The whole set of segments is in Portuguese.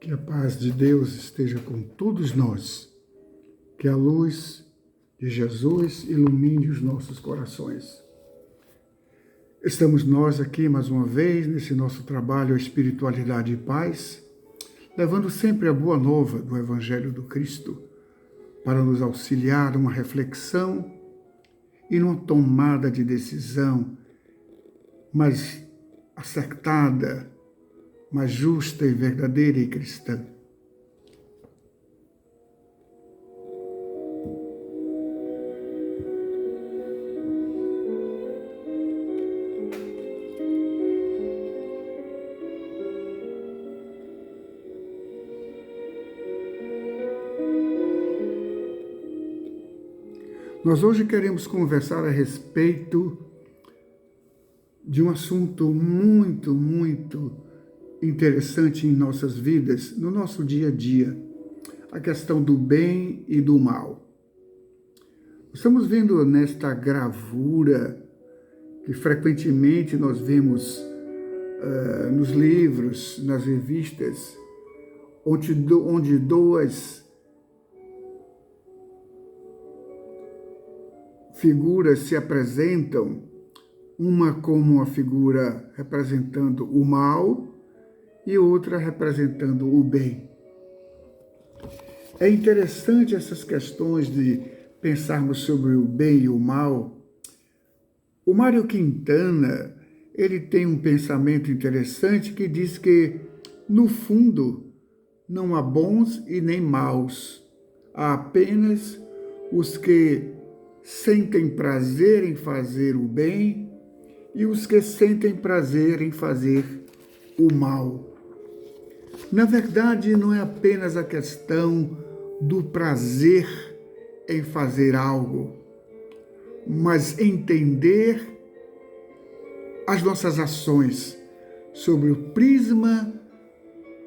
Que a paz de Deus esteja com todos nós. Que a luz de Jesus ilumine os nossos corações. Estamos nós aqui mais uma vez nesse nosso trabalho a Espiritualidade e Paz, levando sempre a boa nova do Evangelho do Cristo para nos auxiliar numa reflexão e numa tomada de decisão mais acertada, mais justa e verdadeira e cristã. Nós hoje queremos conversar a respeito de um assunto muito interessante em nossas vidas, no nosso dia a dia, a questão do bem e do mal. Estamos vendo nesta gravura que frequentemente nós vemos nos livros, nas revistas, onde duas figuras se apresentam, uma como uma figura representando o mal e outra representando o bem. É interessante essas questões de pensarmos sobre o bem e o mal. O Mário Quintana, ele tem um pensamento interessante que diz que, no fundo, não há bons e nem maus. Há apenas os que sentem prazer em fazer o bem e os que sentem prazer em fazer o mal. Na verdade, não é apenas a questão do prazer em fazer algo, mas entender as nossas ações sobre o prisma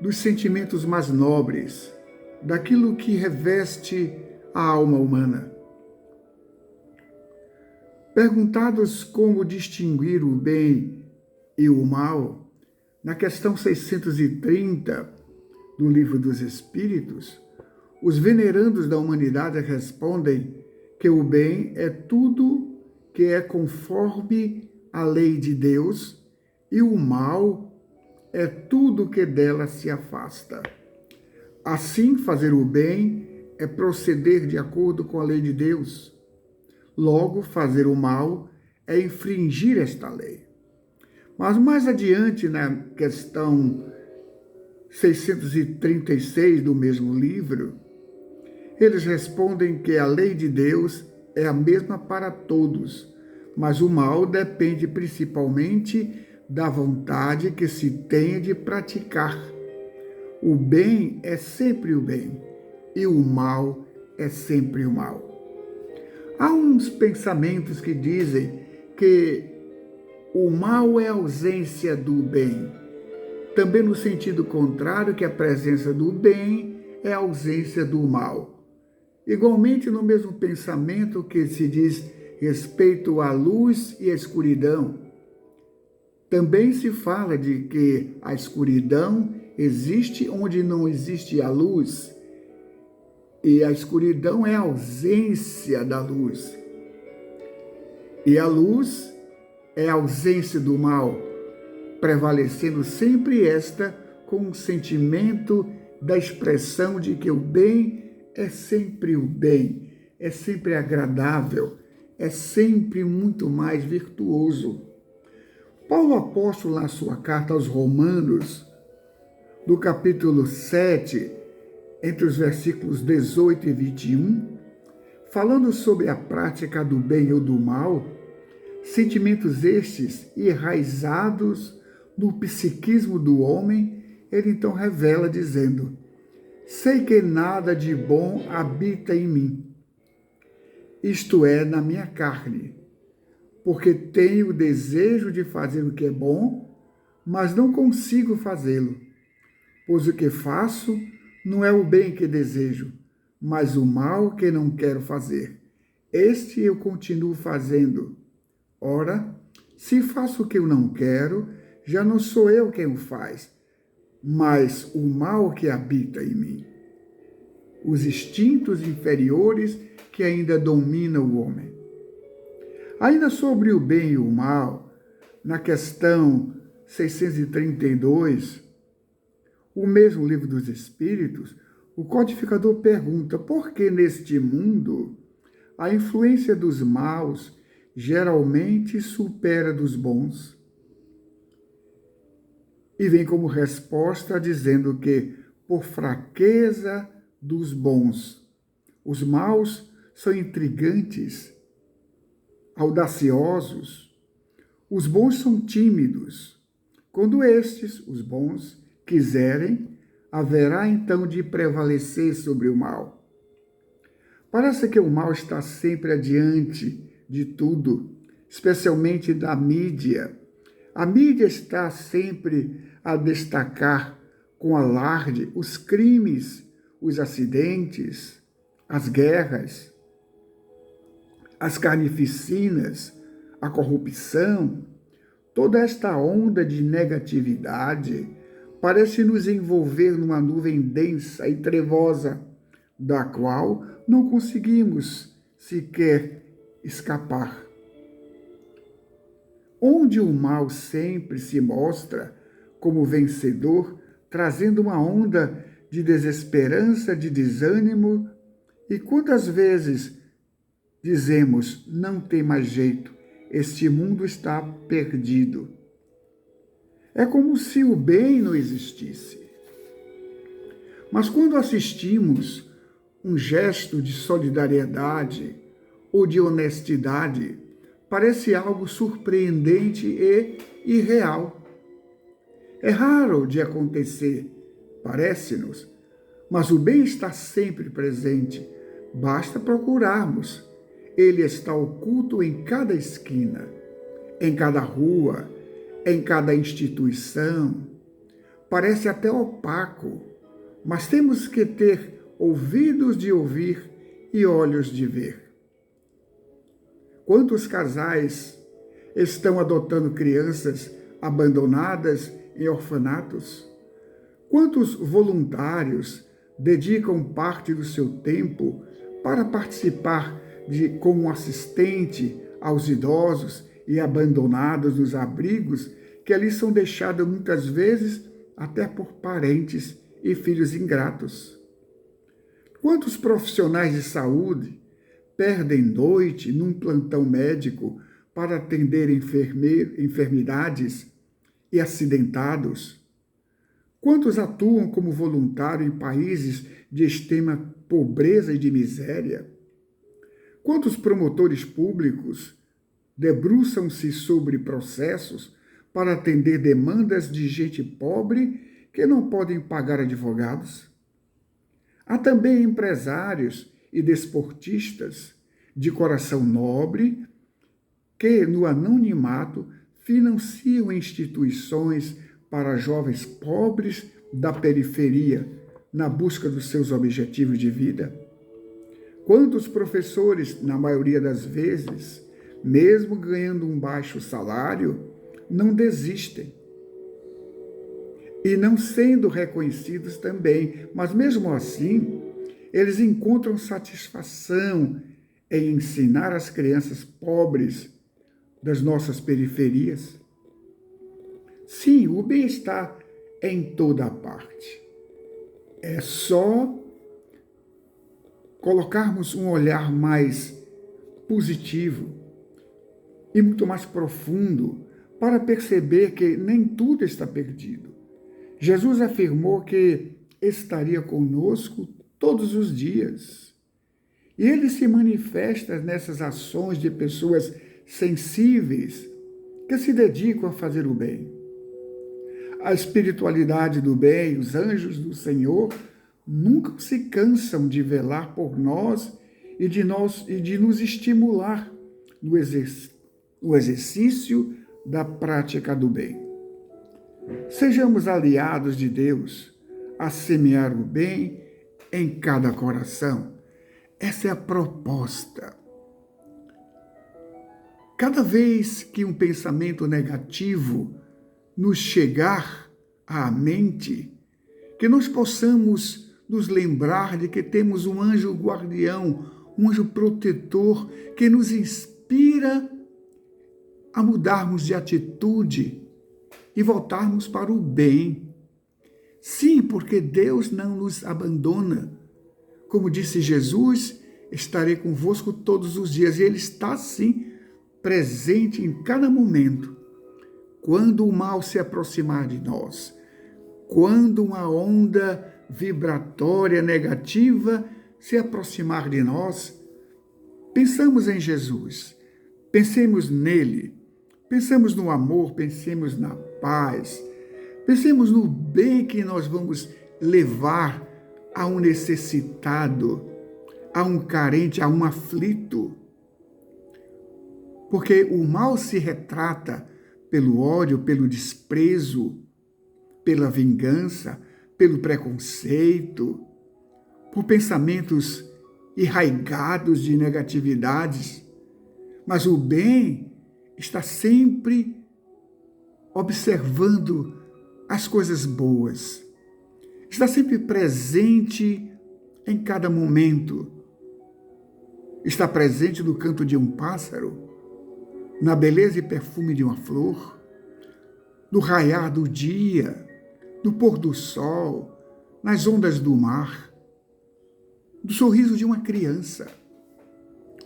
dos sentimentos mais nobres, daquilo que reveste a alma humana. Perguntados como distinguir o bem e o mal, na questão 630 do Livro dos Espíritos, os venerandos da humanidade respondem que o bem é tudo que é conforme a lei de Deus e o mal é tudo que dela se afasta. Assim, fazer o bem é proceder de acordo com a lei de Deus. Logo, fazer o mal é infringir esta lei. Mas mais adiante, na questão 636 do mesmo livro, eles respondem que a lei de Deus é a mesma para todos, mas o mal depende principalmente da vontade que se tenha de praticar. O bem é sempre o bem e o mal é sempre o mal. Há uns pensamentos que dizem que o mal é a ausência do bem. Também no sentido contrário, que a presença do bem é a ausência do mal. Igualmente no mesmo pensamento que se diz respeito à luz e à escuridão, também se fala de que a escuridão existe onde não existe a luz, e a escuridão é a ausência da luz. E a luz é a ausência do mal, prevalecendo sempre esta com o sentimento da expressão de que o bem é sempre o bem, é sempre agradável, é sempre muito mais virtuoso. Paulo apóstolo, na sua carta aos Romanos, do capítulo 7, entre os versículos 18 e 21, falando sobre a prática do bem ou do mal, sentimentos estes enraizados no psiquismo do homem, ele então revela dizendo: sei que nada de bom habita em mim, isto é, na minha carne, porque tenho o desejo de fazer o que é bom, mas não consigo fazê-lo, pois o que faço não é o bem que desejo, mas o mal que não quero fazer. Este eu continuo fazendo. Ora, se faço o que eu não quero, já não sou eu quem o faz, mas o mal que habita em mim, os instintos inferiores que ainda dominam o homem. Ainda sobre o bem e o mal, na questão 632, o mesmo Livro dos Espíritos, o codificador pergunta por que neste mundo a influência dos maus geralmente supera dos bons. E vem como resposta dizendo que, por fraqueza dos bons, os maus são intrigantes, audaciosos, os bons são tímidos. Quando estes, os bons, quiserem, haverá então de prevalecer sobre o mal. Parece que o mal está sempre adiante de tudo, especialmente da mídia. A mídia está sempre a destacar com alarde os crimes, os acidentes, as guerras, as carnificinas, a corrupção. Toda esta onda de negatividade parece nos envolver numa nuvem densa e trevosa, da qual não conseguimos sequer escapar. Onde o mal sempre se mostra como vencedor, trazendo uma onda de desesperança, de desânimo, e quantas vezes dizemos, não tem mais jeito, este mundo está perdido. É como se o bem não existisse. Mas quando assistimos um gesto de solidariedade ou de honestidade, parece algo surpreendente e irreal. É raro de acontecer, parece-nos, mas o bem está sempre presente. Basta procurarmos. Ele está oculto em cada esquina, em cada rua, em cada instituição. Parece até opaco, mas temos que ter ouvidos de ouvir e olhos de ver. Quantos casais estão adotando crianças abandonadas em orfanatos? Quantos voluntários dedicam parte do seu tempo para participar como assistente aos idosos e abandonados nos abrigos que ali são deixados muitas vezes até por parentes e filhos ingratos? Quantos profissionais de saúde perdem noite num plantão médico para atender enfermidades e acidentados? Quantos atuam como voluntário em países de extrema pobreza e de miséria? Quantos promotores públicos debruçam-se sobre processos para atender demandas de gente pobre que não podem pagar advogados? Há também empresários e desportistas de coração nobre que, no anonimato, financiam instituições para jovens pobres da periferia na busca dos seus objetivos de vida. Quantos professores, na maioria das vezes, mesmo ganhando um baixo salário, não desistem? E não sendo reconhecidos também, mas mesmo assim, eles encontram satisfação em ensinar as crianças pobres das nossas periferias. Sim, o bem está em toda a parte. É só colocarmos um olhar mais positivo e muito mais profundo para perceber que nem tudo está perdido. Jesus afirmou que estaria conosco todos os dias. E ele se manifesta nessas ações de pessoas sensíveis que se dedicam a fazer o bem. A espiritualidade do bem, os anjos do Senhor, nunca se cansam de velar por nós e de nos estimular no exercício da prática do bem. Sejamos aliados de Deus a semear o bem em cada coração. Essa é a proposta. Cada vez que um pensamento negativo nos chegar à mente, que nós possamos nos lembrar de que temos um anjo guardião, um anjo protetor que nos inspira a mudarmos de atitude e voltarmos para o bem. Sim, porque Deus não nos abandona. Como disse Jesus, estarei convosco todos os dias. E Ele está, sim, presente em cada momento. Quando o mal se aproximar de nós, quando uma onda vibratória negativa se aproximar de nós, pensamos em Jesus, pensemos nele, pensamos no amor, pensemos na paz, pensemos no bem que nós vamos levar a um necessitado, a um carente, a um aflito. Porque o mal se retrata pelo ódio, pelo desprezo, pela vingança, pelo preconceito, por pensamentos arraigados de negatividades. Mas o bem está sempre observando as coisas boas. Está sempre presente em cada momento. Está presente no canto de um pássaro, na beleza e perfume de uma flor, no raiar do dia, no pôr do sol, nas ondas do mar, no sorriso de uma criança.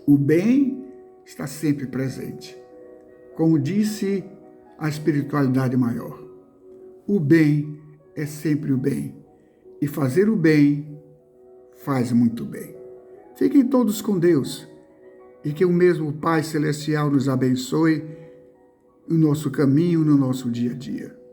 O bem está sempre presente. Como disse a espiritualidade maior, o bem é sempre o bem, e fazer o bem faz muito bem. Fiquem todos com Deus, e que o mesmo Pai Celestial nos abençoe no nosso caminho, no nosso dia a dia.